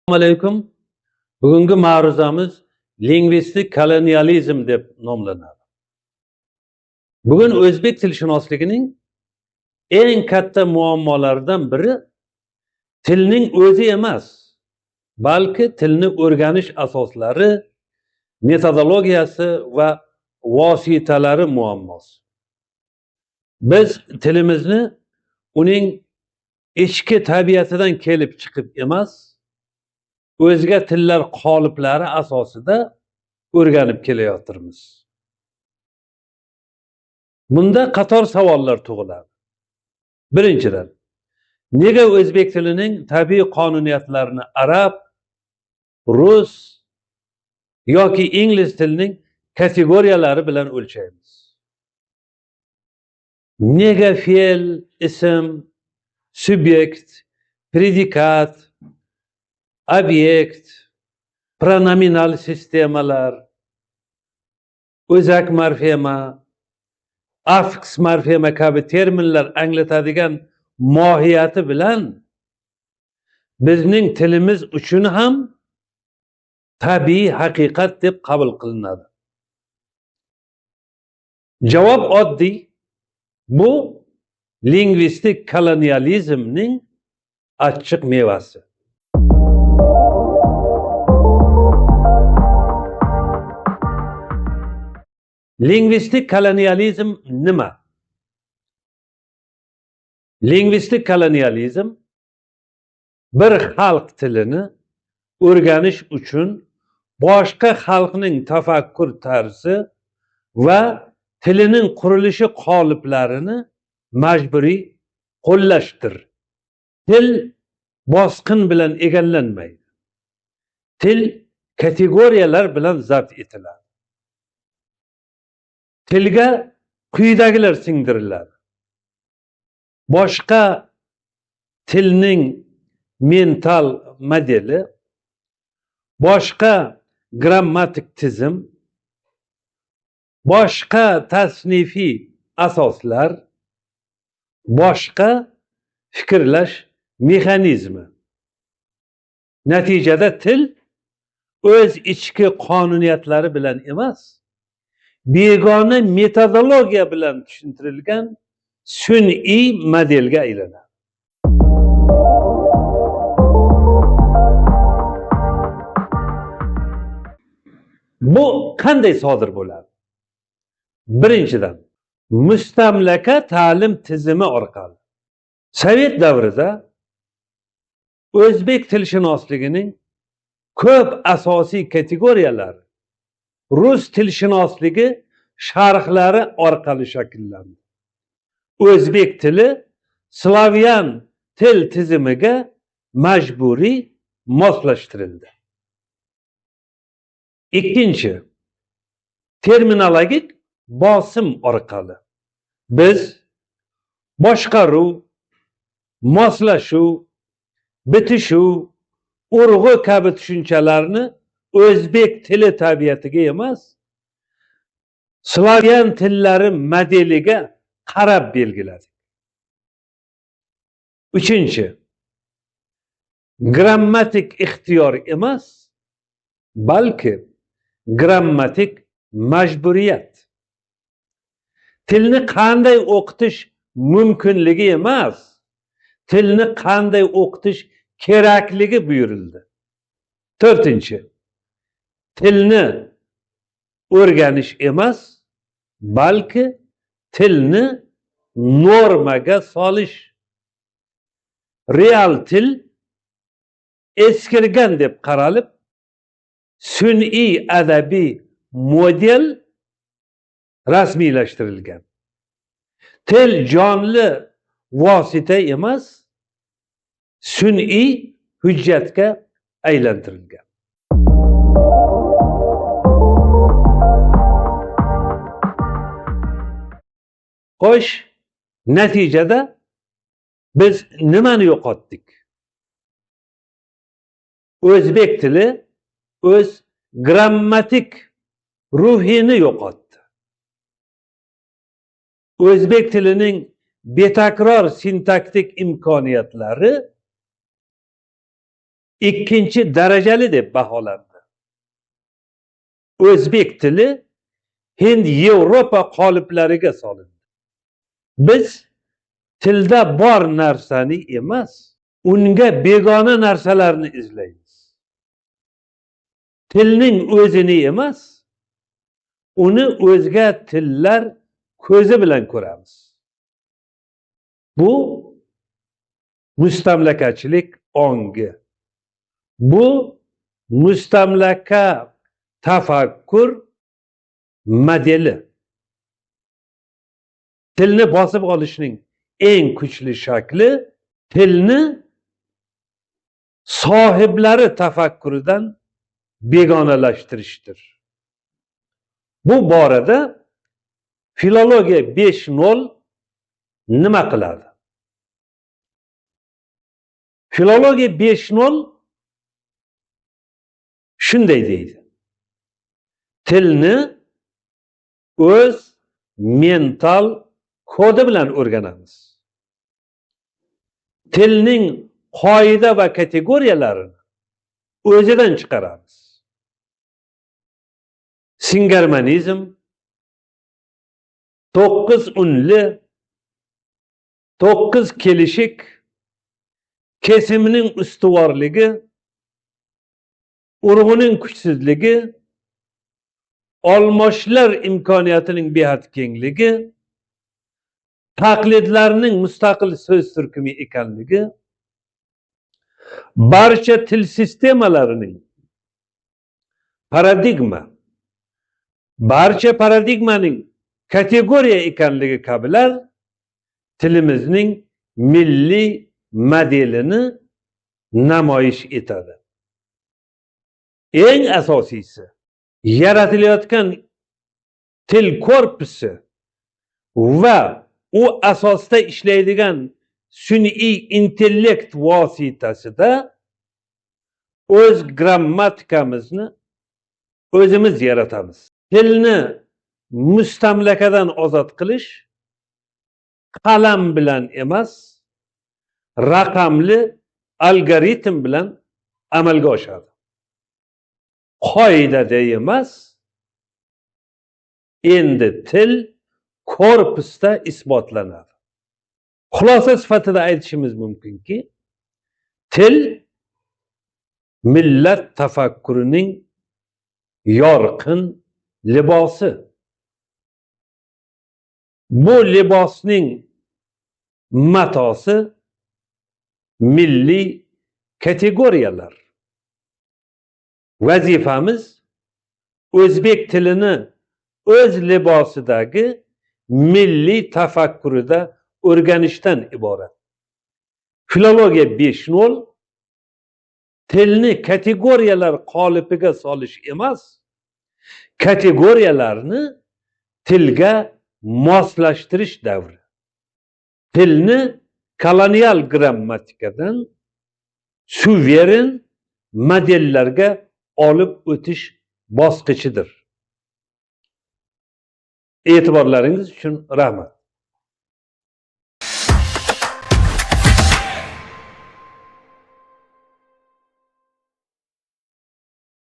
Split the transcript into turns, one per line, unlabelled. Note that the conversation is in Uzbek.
Assalomu alaykum. Bugungi ma'ruzamiz lingvistik kolonializm deb nomlanadi. Bugun o'zbek tilshunosligining eng katta muammolaridan biri tilning o'zi emas, balki tilni o'rganish asoslari, metodologiyasi va vositalari muammosi. Biz tilimizni uning ichki tabiatidan kelib chiqib emas, o'zga tillar qoliplari asosida o'rganib kelayotirmiz. Bunda qator savollar tug'iladi. Birinchidan, nega o'zbek tilining tabiiy qonuniyatlarini arab, rus yoki ingliz tilining kategoriyalari bilan o'lchaymiz? Nega fe'l, ism, subyekt, predikat, obyekt, pronominal sistemalar, o'zak morfema, afiks morfema kabi terminlar anglatadigan mohiyati bilan bizning tilimiz uchun ham tabiiy haqiqat deb qabul qilinadi? Javob oddiy. Bu lingvistik kolonializmning achchiq mevasi. Lingvistik kolonializm nima? Lingvistik kolonializm bir xalq tilini o'rganish uchun boshqa xalqning tafakkur tarzi va tilining qurilishi qoliplarini majburiy qo'llashdir. Til bosqin bilan egallanmaydi. Til kategoriyalar bilan zabt etiladi. Tilga quyidagilar singdiriladi. Boshqa tilning mental modeli, boshqa grammatik tizim, boshqa tasnifiy asoslar, boshqa fikrlash mexanizmi. Natijada til o'z ichki qonuniyatlari bilan emas, begona metodologiya bilan tushuntirilgan sun'iy modelga aylanadi. Bu qanday sodir bo'ladi? Birinchidan, mustamlaka ta'lim tizimi orqali. Sovet davrida o'zbek tilshunosligining ko'p asosiy kategoriyalari rus tilshunosligi sharhlari orqali shakllandi. O'zbek tili slavyan til tizimiga majburiy moslashtirildi. Ikkinchi, terminologik bosim orqali biz boshqaruv, moslashuv, bitishuv, urg'u kabi tushunchalarni o'zbek tili tabiatiga emas, slavyan tillari modeliga qarab belgiladik. Uchinchi, grammatik ixtiyor emas, balki grammatik majburiyat. Tilni qanday o'qitish mumkinligi emas, tilni qanday o'qitish kerakligi buyurildi. To'rtinchi, tilni o'rganish emas, balki tilni normaga solish. Real til eskirgan deb qaralib, sun'iy adabiy model rasmiylashtirilgan. Til jonli vosita emas, sun'iy hujjatga aylantirilgan. Xo'sh, natijada biz nimani yo'qotdik? O'zbek tili o'z grammatik ruhini yo'qotdi. O'zbek tilining betakror sintaktik imkoniyatlari ikkinchi darajali deb baholandi. O'zbek tili Hind, Yevropa qoliplariga solindi. Biz tilda bor narsani emas, unga begona narsalarni izlaymiz. Tilning o'zini emas, uni o'zga tillar ko'zi bilan ko'ramiz. Bu mustamlakachilik ongi. Bu mustamlaka tafakkur modeli. Tilni bosib olishning eng kuchli shakli tilni sohiblari tafakkuridan begonalashtirishdir. Bu borada filologiya 5.0 nima qiladi? Filologiya 5.0 shunday deydi. Tilni o'z mental kodi bilan o'rganamiz. Tilning qoida va kategoriyalarini o'zidan chiqaramiz. Singarmonizm, 9 unli, 9 kelishik, kesimning ustuvorligi, urg'uning kuchsizligi, olmoshlar imkoniyatining behad kengligi, taqlidlarning mustaqil so'z turkumi ekanligi, barcha til sistemalarining paradigma, barcha paradigmaning kategoriya ekanligi kabilar tilimizning milliy modelini namoyish etadi. Eng asosiysi, yaratilayotgan til korpusi va u asosda ishlaydigan sun'iy intellekt vositasida o'z grammatikamizni o'zimiz yaratamiz. Tilni mustamlakadan ozod qilish qalam bilan emas, raqamli algoritm bilan amalga oshadi. Qoidada emas, endi til korpusda isbotlanadi. Xulosa sifatida aytishimiz mumkinki, til millat tafakkurining yorqin libosi. Bu libosning matosi milliy kategoriyalar. Vazifamiz o'zbek tilini o'z libosidagi milliy tafakkurida o'rganishdan iborat. Filologiya 5.0 tilni kategoriyalar qolipiga solish emas, kategoriyalarni tilga moslashtirish davri. Tilni kolonial grammatikadan suveren modellarga olib o'tish bosqichidir. E'tiborlaringiz uchun rahmat.